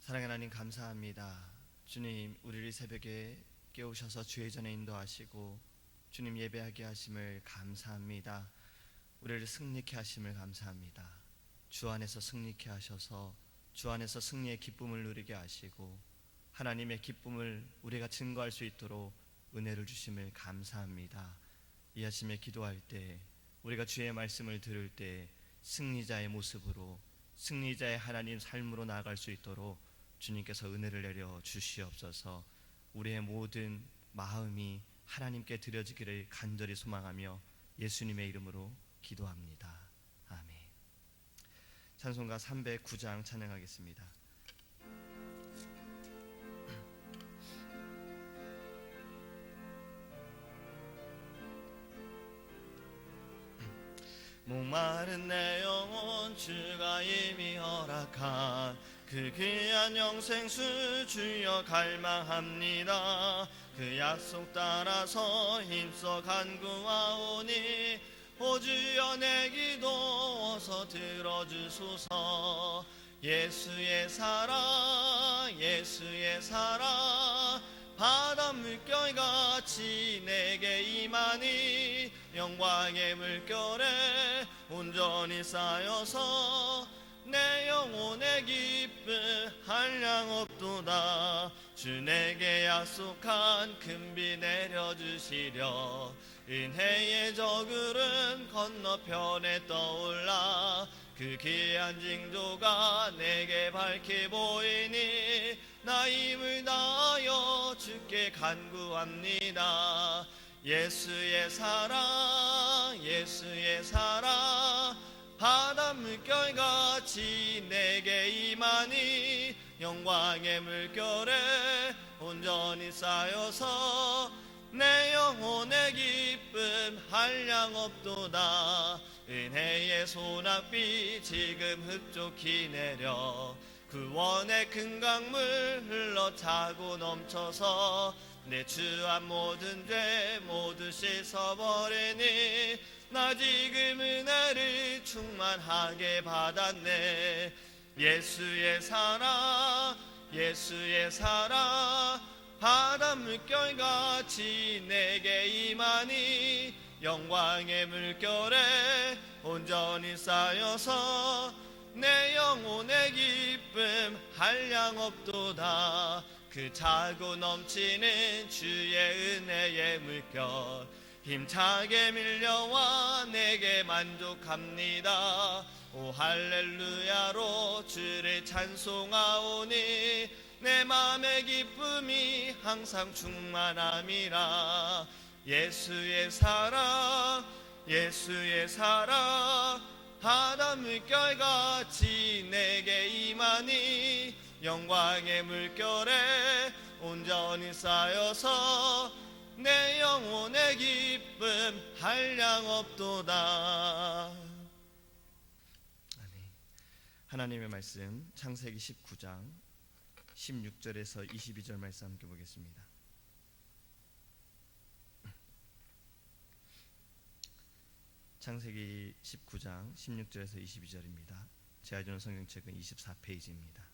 사랑하는 하나님 감사합니다. 주님, 우리를 새벽에 깨우셔서 주의 전에 인도하시고 주님 예배하게 하심을 감사합니다. 우리를 승리케 하심을 감사합니다. 주 안에서 승리케 하셔서 주 안에서 승리의 기쁨을 누리게 하시고 하나님의 기쁨을 우리가 증거할 수 있도록 은혜를 주심을 감사합니다. 이 아침에 기도할 때, 우리가 주의 말씀을 들을 때 승리자의 모습으로, 승리자의 하나님 삶으로 나아갈 수 있도록 주님께서 은혜를 내려 주시옵소서. 우리의 모든 마음이 하나님께 드려지기를 간절히 소망하며 예수님의 이름으로 기도합니다. 아멘. 찬송가 309장 찬양하겠습니다. 목마른 내 영혼, 주가 이미 허락한 그 귀한 영생수 주여 갈망합니다. 그 약속 따라서 힘써 간구하오니 오 주여 내 기도 어서 들어주소서. 예수의 사랑, 예수의 사랑, 바다 물결같이 내게 임하니 영광의 물결에 온전히 쌓여서 내 영혼의 기쁨 한량없도다. 주 내게 약속한 금비 내려주시려 은혜의 저구름 건너편에 떠올라 그 귀한 징조가 내게 밝게 보이니 나 힘을 다하여 주께 간구합니다. 예수의 사랑, 예수의 사랑, 바다 물결같이 내게 임하니 영광의 물결에 온전히 쌓여서 내 영혼의 기쁨 한량없도다. 은혜의 소낙비 지금 흡족히 내려 구원의 큰 강물 흘러 차고 넘쳐서 내 주한 모든 죄 모두 씻어버리니 나 지금 은혜를 충만하게 받았네. 예수의 사랑, 예수의 사랑, 바다 물결같이 내게 임하니 영광의 물결에 온전히 쌓여서 내 영혼의 기쁨 한량없도다. 그 차고 넘치는 주의 은혜의 물결 힘차게 밀려와 내게 만족합니다. 오 할렐루야로 주를 찬송하오니 내 맘의 기쁨이 항상 충만함이라. 예수의 사랑, 예수의 사랑, 바다 물결같이 내게 임하니 영광의 물결에 온전히 쌓여서 내 영혼의 기쁨 한량없도다. 아멘. 하나님의 말씀 창세기 19장 16절에서 22절 말씀 함께 보겠습니다. 창세기 19장 16절에서 22절입니다. 제가 주는 성경책은 24페이지입니다.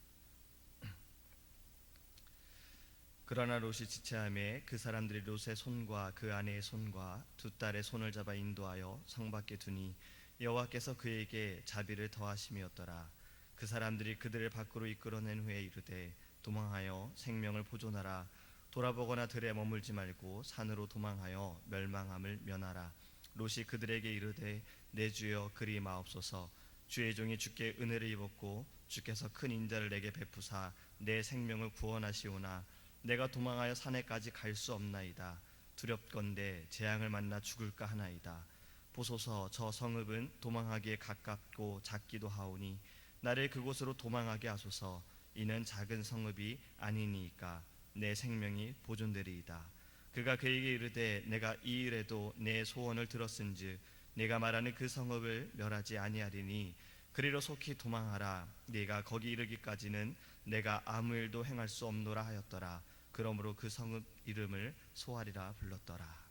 그러나 롯이 지체하매 그 사람들이 롯의 손과 그 아내의 손과 두 딸의 손을 잡아 인도하여 성 밖에 두니 여호와께서 그에게 자비를 더하심이었더라. 그 사람들이 그들을 밖으로 이끌어낸 후에 이르되 도망하여 생명을 보존하라. 돌아보거나 들에 머물지 말고 산으로 도망하여 멸망함을 면하라. 롯이 그들에게 이르되 내 주여 그리 마옵소서. 주의 종이 주께 은혜를 입었고 주께서 큰 인자를 내게 베푸사 내 생명을 구원하시오나 내가 도망하여 산에까지 갈 수 없나이다. 두렵건대 재앙을 만나 죽을까 하나이다. 보소서 저 성읍은 도망하기에 가깝고 작기도 하오니 나를 그곳으로 도망하게 하소서. 이는 작은 성읍이 아니니이까 내 생명이 보존되리이다. 그가 그에게 이르되 내가 이 일에도 내 소원을 들었은즉 내가 말하는 그 성읍을 멸하지 아니하리니 그리로 속히 도망하라. 네가 거기 이르기까지는 내가 아무 일도 행할 수 없노라 하였더라. 그러므로 그 성읍 이름을 소알이라 불렀더라.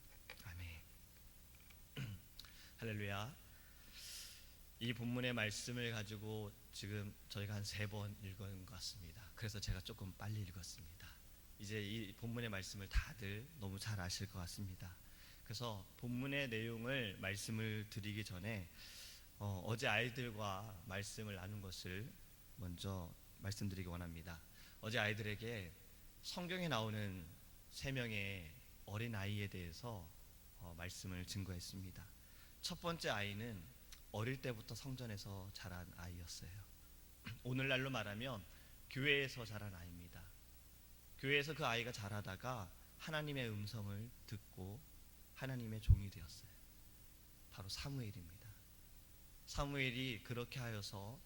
아멘. 할렐루야. 이 본문의 말씀을 가지고 지금 저희가 한 3번 읽은 것 같습니다. 그래서 제가 조금 빨리 읽었습니다. 이제 이 본문의 말씀을 다들 너무 잘 아실 것 같습니다. 그래서 본문의 내용을 말씀을 드리기 전에 어제 아이들과 말씀을 나눈 것을 먼저 말씀드리기 원합니다. 어제 아이들에게 성경에 나오는 3명의 어린 아이에 대해서 말씀을 증거했습니다. 첫 번째 아이는 어릴 때부터 성전에서 자란 아이였어요. 오늘날로 말하면 교회에서 자란 아이입니다. 교회에서 그 아이가 자라다가 하나님의 음성을 듣고 하나님의 종이 되었어요. 바로 사무엘입니다. 사무엘이 그렇게 하여서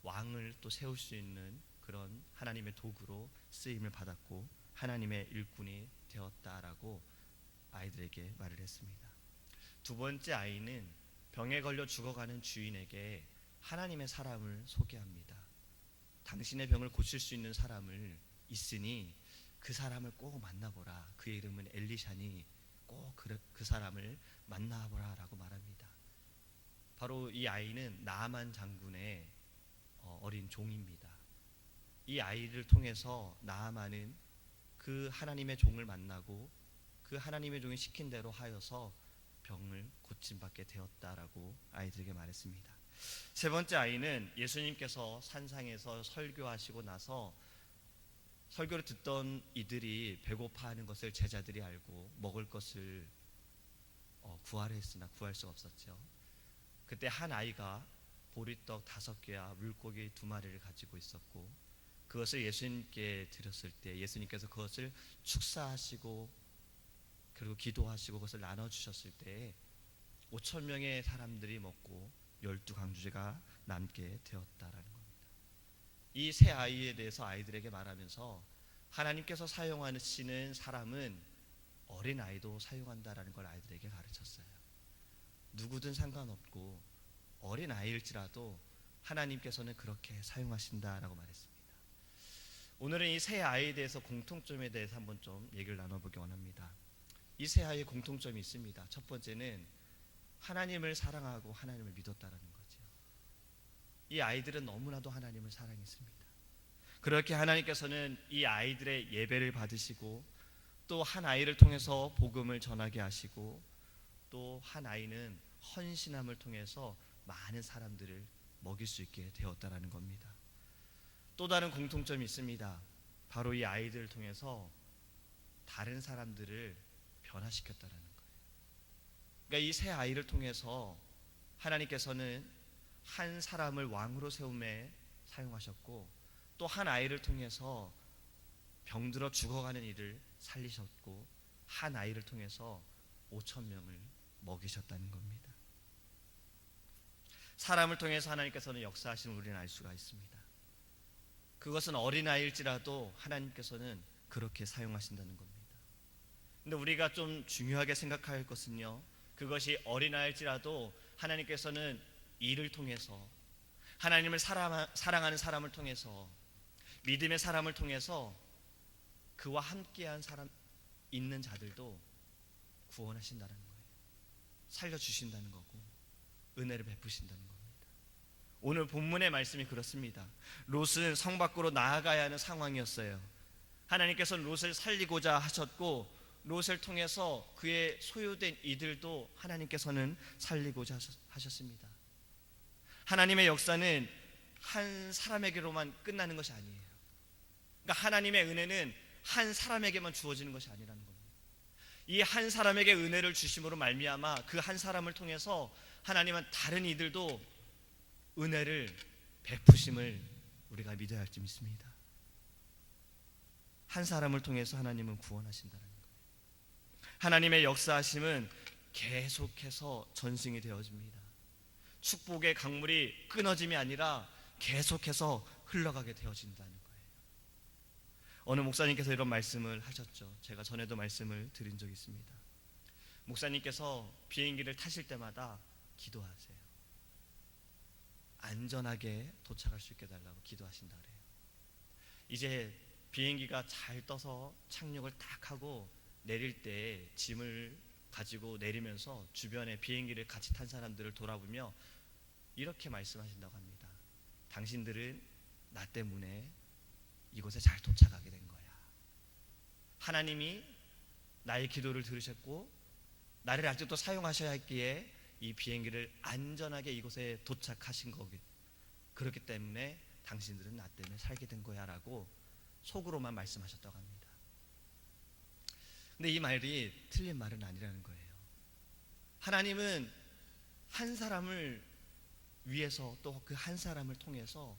왕을 또 세울 수 있는 그런 하나님의 도구로 쓰임을 받았고 하나님의 일꾼이 되었다라고 아이들에게 말을 했습니다. 두 번째 아이는 병에 걸려 죽어가는 주인에게 하나님의 사람을 소개합니다. 당신의 병을 고칠 수 있는 사람을 있으니 그 사람을 꼭 만나보라. 그의 이름은 엘리샤니 꼭 그 사람을 만나보라 라고 말합니다. 바로 이 아이는 나아만 장군의 어린 종입니다. 이 아이를 통해서 나아만은 그 하나님의 종을 만나고 그 하나님의 종이 시킨 대로 하여서 병을 고침받게 되었다라고 아이들에게 말했습니다. 세 번째 아이는 예수님께서 산상에서 설교하시고 나서 설교를 듣던 이들이 배고파하는 것을 제자들이 알고 먹을 것을 구하려 했으나 구할 수가 없었죠. 그때 한 아이가 보리떡 5개와 물고기 2마리를 가지고 있었고 그것을 예수님께 드렸을 때 예수님께서 그것을 축사하시고 그리고 기도하시고 그것을 나눠주셨을 때 5천 명의 사람들이 먹고 12강주제가 남게 되었다라는 겁니다. 이 세 아이에 대해서 아이들에게 말하면서 하나님께서 사용하시는 사람은 어린 아이도 사용한다라는 걸 아이들에게 가르쳤어요. 누구든 상관없고 어린 아이일지라도 하나님께서는 그렇게 사용하신다라고 말했습니다. 오늘은 이 세 아이에 대해서 공통점에 대해서 한번 좀 얘기를 나눠보기 원합니다. 이 세 아이의 공통점이 있습니다. 첫 번째는 하나님을 사랑하고 하나님을 믿었다라는 거죠. 이 아이들은 너무나도 하나님을 사랑했습니다. 그렇게 하나님께서는 이 아이들의 예배를 받으시고 또 한 아이를 통해서 복음을 전하게 하시고 또 한 아이는 헌신함을 통해서 많은 사람들을 먹일 수 있게 되었다라는 겁니다. 또 다른 공통점이 있습니다. 바로 이 아이들을 통해서 다른 사람들을 변화시켰다라는 거예요. 그러니까 이 세 아이를 통해서 하나님께서는 한 사람을 왕으로 세움에 사용하셨고 또 한 아이를 통해서 병들어 죽어가는 이를 살리셨고 한 아이를 통해서 5천 명을 먹이셨다는 겁니다. 사람을 통해서 하나님께서는 역사하시는 우리는 알 수가 있습니다. 그것은 어린아이일지라도 하나님께서는 그렇게 사용하신다는 겁니다. 근데 우리가 좀 중요하게 생각할 것은요, 그것이 어린아이일지라도 하나님께서는 이를 통해서 하나님을 사랑하는 사람을 통해서 믿음의 사람을 통해서 그와 함께한 사람 있는 자들도 구원하신다는 거예요. 살려주신다는 거고 은혜를 베푸신다는 겁니다. 오늘 본문의 말씀이 그렇습니다. 롯은 성 밖으로 나아가야 하는 상황이었어요. 하나님께서는 롯을 살리고자 하셨고 롯을 통해서 그의 소유된 이들도 하나님께서는 살리고자 하셨습니다. 하나님의 역사는 한 사람에게로만 끝나는 것이 아니에요. 그러니까 하나님의 은혜는 한 사람에게만 주어지는 것이 아니라는 겁니다. 이 한 사람에게 은혜를 주심으로 말미암아 그 한 사람을 통해서 하나님은 다른 이들도 은혜를 베푸심을 우리가 믿어야 할지 믿습니다. 한 사람을 통해서 하나님은 구원하신다는 거예요. 하나님의 역사하심은 계속해서 전승이 되어집니다. 축복의 강물이 끊어짐이 아니라 계속해서 흘러가게 되어진다는 거예요. 어느 목사님께서 이런 말씀을 하셨죠. 제가 전에도 말씀을 드린 적이 있습니다. 목사님께서 비행기를 타실 때마다 기도하세요. 안전하게 도착할 수 있게 달라고 기도하신다 그래요. 이제 비행기가 잘 떠서 착륙을 딱 하고 내릴 때 짐을 가지고 내리면서 주변에 비행기를 같이 탄 사람들을 돌아보며 이렇게 말씀하신다고 합니다. 당신들은 나 때문에 이곳에 잘 도착하게 된 거야. 하나님이 나의 기도를 들으셨고 나를 아직도 사용하셔야 했기에 이 비행기를 안전하게 이곳에 도착하신 거기. 그렇기 때문에 당신들은 나 때문에 살게 된 거야 라고 속으로만 말씀하셨다고 합니다. 근데 이 말이 틀린 말은 아니라는 거예요. 하나님은 한 사람을 위해서 또 그 한 사람을 통해서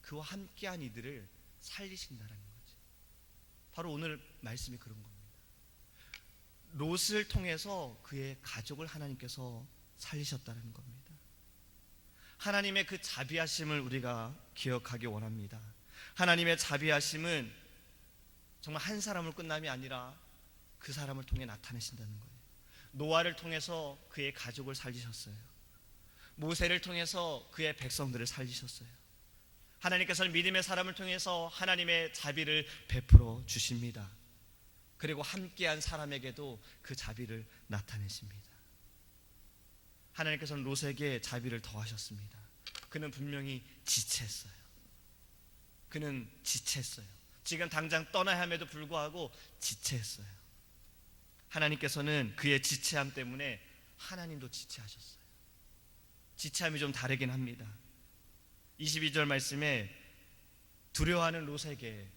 그와 함께한 이들을 살리신다라는 거지. 바로 오늘 말씀이 그런 겁니다. 롯을 통해서 그의 가족을 하나님께서 살리셨다는 겁니다. 하나님의 그 자비하심을 우리가 기억하기 원합니다. 하나님의 자비하심은 정말 한 사람을 끝남이 아니라 그 사람을 통해 나타내신다는 거예요. 노아를 통해서 그의 가족을 살리셨어요. 모세를 통해서 그의 백성들을 살리셨어요. 하나님께서는 믿음의 사람을 통해서 하나님의 자비를 베풀어 주십니다. 그리고 함께한 사람에게도 그 자비를 나타내십니다. 하나님께서는 롯에게 자비를 더하셨습니다. 그는 분명히 지체했어요. 그는 지체했어요. 지금 당장 떠나야 함에도 불구하고 지체했어요. 하나님께서는 그의 지체함 때문에 하나님도 지체하셨어요. 지체함이 좀 다르긴 합니다. 22절 말씀에 두려워하는 롯에게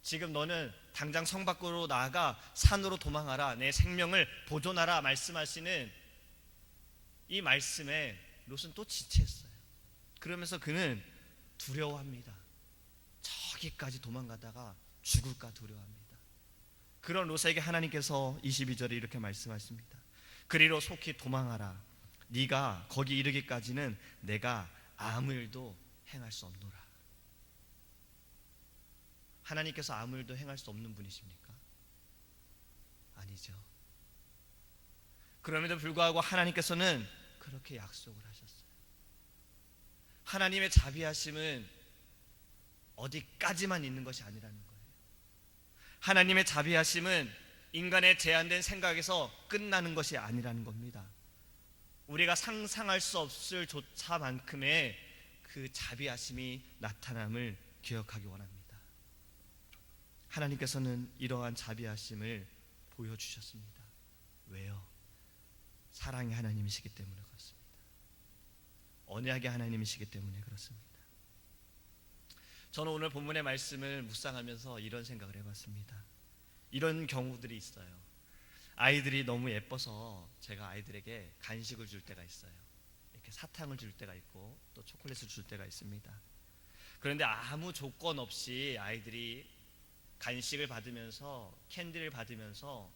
지금 너는 당장 성 밖으로 나아가 산으로 도망하라, 내 생명을 보존하라 말씀하시는 이 말씀에 롯은 또 지체했어요. 그러면서 그는 두려워합니다. 저기까지 도망가다가 죽을까 두려워합니다. 그런 롯에게 하나님께서 22절에 이렇게 말씀하십니다. 그리로 속히 도망하라. 네가 거기 이르기까지는 내가 아무 일도 행할 수 없노라. 하나님께서 아무 일도 행할 수 없는 분이십니까? 아니죠. 그럼에도 불구하고 하나님께서는 그렇게 약속을 하셨어요. 하나님의 자비하심은 어디까지만 있는 것이 아니라는 거예요. 하나님의 자비하심은 인간의 제한된 생각에서 끝나는 것이 아니라는 겁니다. 우리가 상상할 수 없을 조차만큼의 그 자비하심이 나타남을 기억하기 원합니다. 하나님께서는 이러한 자비하심을 보여주셨습니다. 왜요? 사랑의 하나님이시기 때문에 그렇습니다. 언약의 하나님이시기 때문에 그렇습니다. 저는 오늘 본문의 말씀을 묵상하면서 이런 생각을 해봤습니다. 이런 경우들이 있어요. 아이들이 너무 예뻐서 제가 아이들에게 간식을 줄 때가 있어요. 이렇게 사탕을 줄 때가 있고 또 초콜릿을 줄 때가 있습니다. 그런데 아무 조건 없이 아이들이 간식을 받으면서 캔디를 받으면서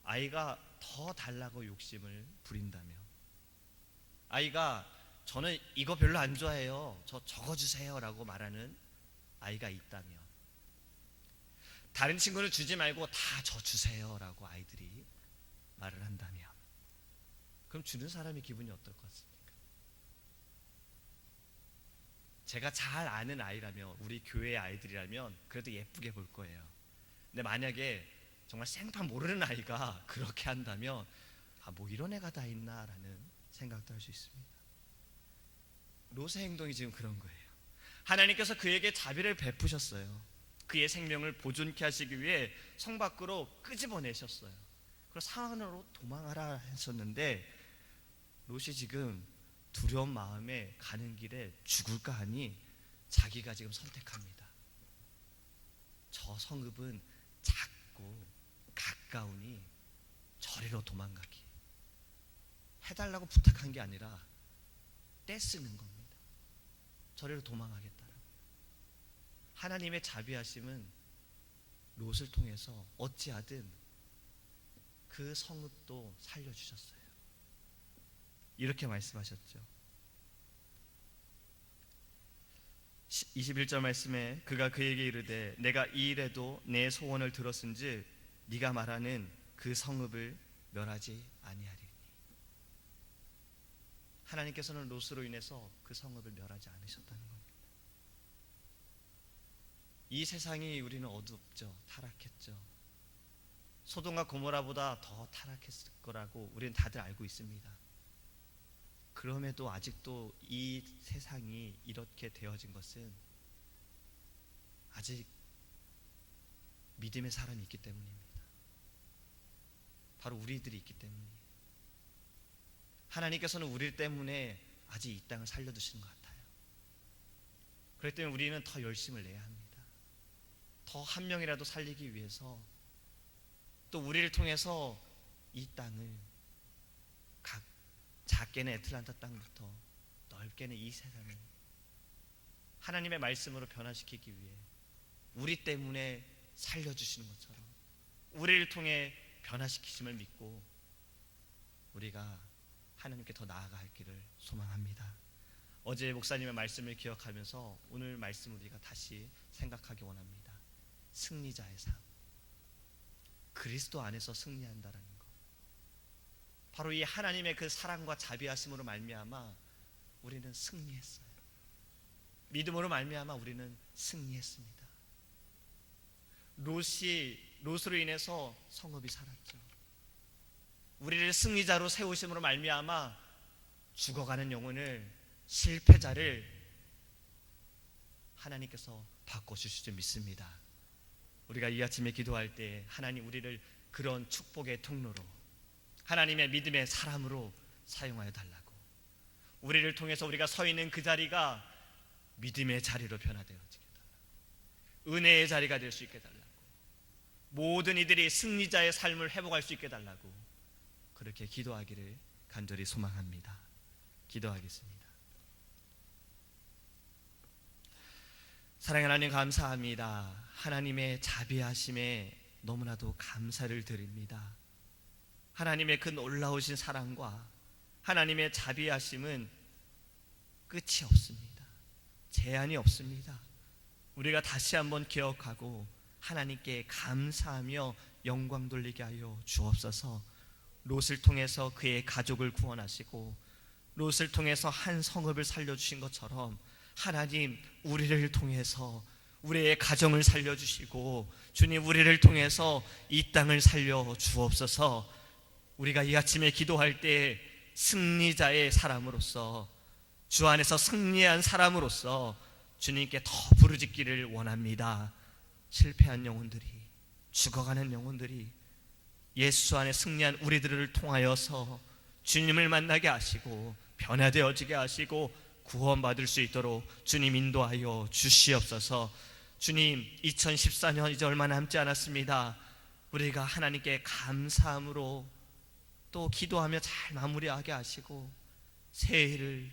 아이가 더 달라고 욕심을 부린다며, 아이가 저는 이거 별로 안 좋아해요, 저거 주세요 라고 말하는 아이가 있다며, 다른 친구는 주지 말고 다 저 주세요 라고 아이들이 말을 한다며, 그럼 주는 사람의 기분이 어떨 것 같습니까? 제가 잘 아는 아이라면, 우리 교회의 아이들이라면 그래도 예쁘게 볼 거예요. 근데 만약에 정말 생판 모르는 아이가 그렇게 한다면 뭐 이런 애가 다 있나 라는 생각도 할 수 있습니다. 롯의 행동이 지금 그런 거예요. 하나님께서 그에게 자비를 베푸셨어요. 그의 생명을 보존케 하시기 위해 성 밖으로 끄집어내셨어요. 그리고 산으로 도망하라 하셨는데 롯이 지금 두려운 마음에 가는 길에 죽을까 하니 자기가 지금 선택합니다. 저 성읍은 작고 가까우니 저리로 도망가기. 해달라고 부탁한 게 아니라 떼쓰는 겁니다. 저리로 도망하겠다라고요. 하나님의 자비하심은 롯을 통해서 어찌하든 그 성읍도 살려주셨어요. 이렇게 말씀하셨죠. 21절 말씀에 그가 그에게 이르되 내가 이 일에도 내 소원을 들었은즉 네가 말하는 그 성읍을 멸하지 아니하리니. 하나님께서는 롯으로 인해서 그 성읍을 멸하지 않으셨다는 겁니다. 이 세상이 우리는 어둡죠. 타락했죠. 소돔과 고모라보다 더 타락했을 거라고 우리는 다들 알고 있습니다. 그럼에도 아직도 이 세상이 이렇게 되어진 것은 아직 믿음의 사람이 있기 때문입니다. 바로 우리들이 있기 때문이에요. 하나님께서는 우리 때문에 아직 이 땅을 살려두시는 것 같아요. 그렇기 때문에 우리는 더 열심을 내야 합니다. 더 한 명이라도 살리기 위해서, 또 우리를 통해서 이 땅을, 각 작게는 애틀란타 땅부터 넓게는 이 세상을 하나님의 말씀으로 변화시키기 위해 우리 때문에 살려주시는 것처럼 우리를 통해 변화시키심을 믿고 우리가 하나님께 더 나아갈 길을 소망합니다. 어제 목사님의 말씀을 기억하면서 오늘 말씀을 우리가 다시 생각하기 원합니다. 승리자의 삶, 그리스도 안에서 승리한다라는 것, 바로 이 하나님의 그 사랑과 자비하심으로 말미암아 우리는 승리했어요. 믿음으로 말미암아 우리는 승리했습니다. 롯으로 인해서 성읍이 살았죠. 우리를 승리자로 세우심으로 말미암아 죽어가는 영혼을, 실패자를 하나님께서 바꿔주실 줄 믿습니다. 우리가 이 아침에 기도할 때 하나님 우리를 그런 축복의 통로로, 하나님의 믿음의 사람으로 사용하여 달라고, 우리를 통해서 우리가 서 있는 그 자리가 믿음의 자리로 변화되어지게 달라고, 은혜의 자리가 될 수 있게 달라고, 모든 이들이 승리자의 삶을 회복할 수 있게 달라고 그렇게 기도하기를 간절히 소망합니다. 기도하겠습니다. 사랑하는 하나님, 감사합니다. 하나님의 자비하심에 너무나도 감사를 드립니다. 하나님의 그 놀라우신 사랑과 하나님의 자비하심은 끝이 없습니다. 제한이 없습니다. 우리가 다시 한번 기억하고 하나님께 감사하며 영광 돌리게 하여 주옵소서. 롯을 통해서 그의 가족을 구원하시고 롯을 통해서 한 성읍을 살려주신 것처럼 하나님, 우리를 통해서 우리의 가정을 살려주시고 주님, 우리를 통해서 이 땅을 살려 주옵소서. 우리가 이 아침에 기도할 때 승리자의 사람으로서, 주 안에서 승리한 사람으로서 주님께 더 부르짖기를 원합니다. 실패한 영혼들이, 죽어가는 영혼들이 예수 안에 승리한 우리들을 통하여서 주님을 만나게 하시고 변화되어지게 하시고 구원받을 수 있도록 주님 인도하여 주시옵소서. 주님, 2014년 이제 얼마 남지 않았습니다. 우리가 하나님께 감사함으로 또 기도하며 잘 마무리하게 하시고 새해를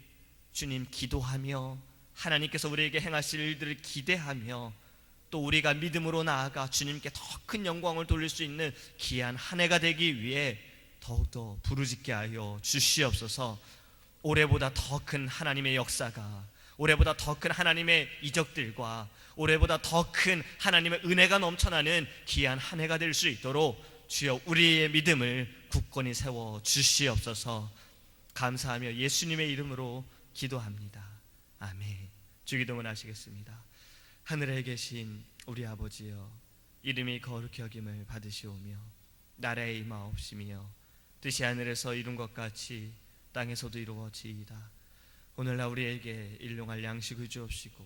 주님 기도하며 하나님께서 우리에게 행하실 일들을 기대하며 또 우리가 믿음으로 나아가 주님께 더 큰 영광을 돌릴 수 있는 귀한 한 해가 되기 위해 더욱더 부르짖게 하여 주시옵소서. 올해보다 더 큰 하나님의 역사가, 올해보다 더 큰 하나님의 이적들과 올해보다 더 큰 하나님의 은혜가 넘쳐나는 귀한 한 해가 될 수 있도록 주여 우리의 믿음을 굳건히 세워 주시옵소서. 감사하며 예수님의 이름으로 기도합니다. 아멘. 주기도문 하시겠습니다. 하늘에 계신 우리 아버지여, 이름이 거룩히 여김을 받으시오며 나라의 임하옵시며 뜻이 하늘에서 이룬 것 같이 땅에서도 이루어지이다. 오늘날 우리에게 일용할 양식을 주옵시고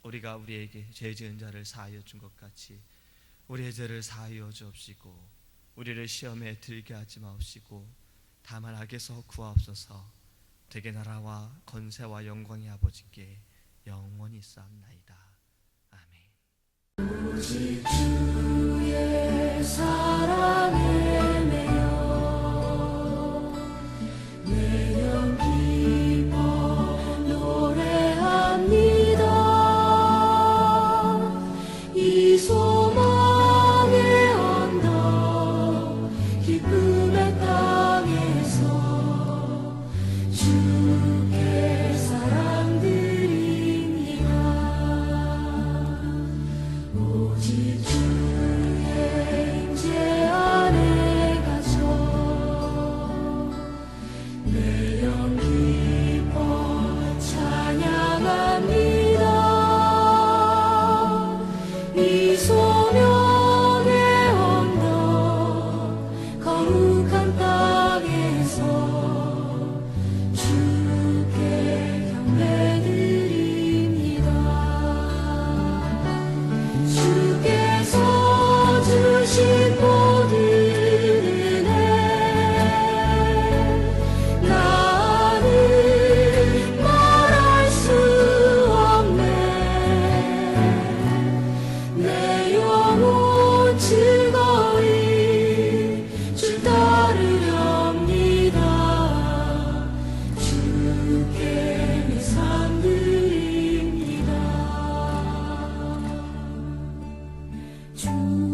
우리가 우리에게 죄 지은 자를 사하여 준 것 같이 우리의 죄를 사하여 주옵시고 우리를 시험에 들게 하지 마옵시고 다만 악에서 구하옵소서. 되게 나라와 권세와 영광이 아버지께 영원히 있사옵나이다. 아멘. 오직 주의 사랑에 매여 내 영 기뻐 노래합니다. 이 소망의 언덕 기쁨의 땅에서 주께 사랑 드립니다. 오직 주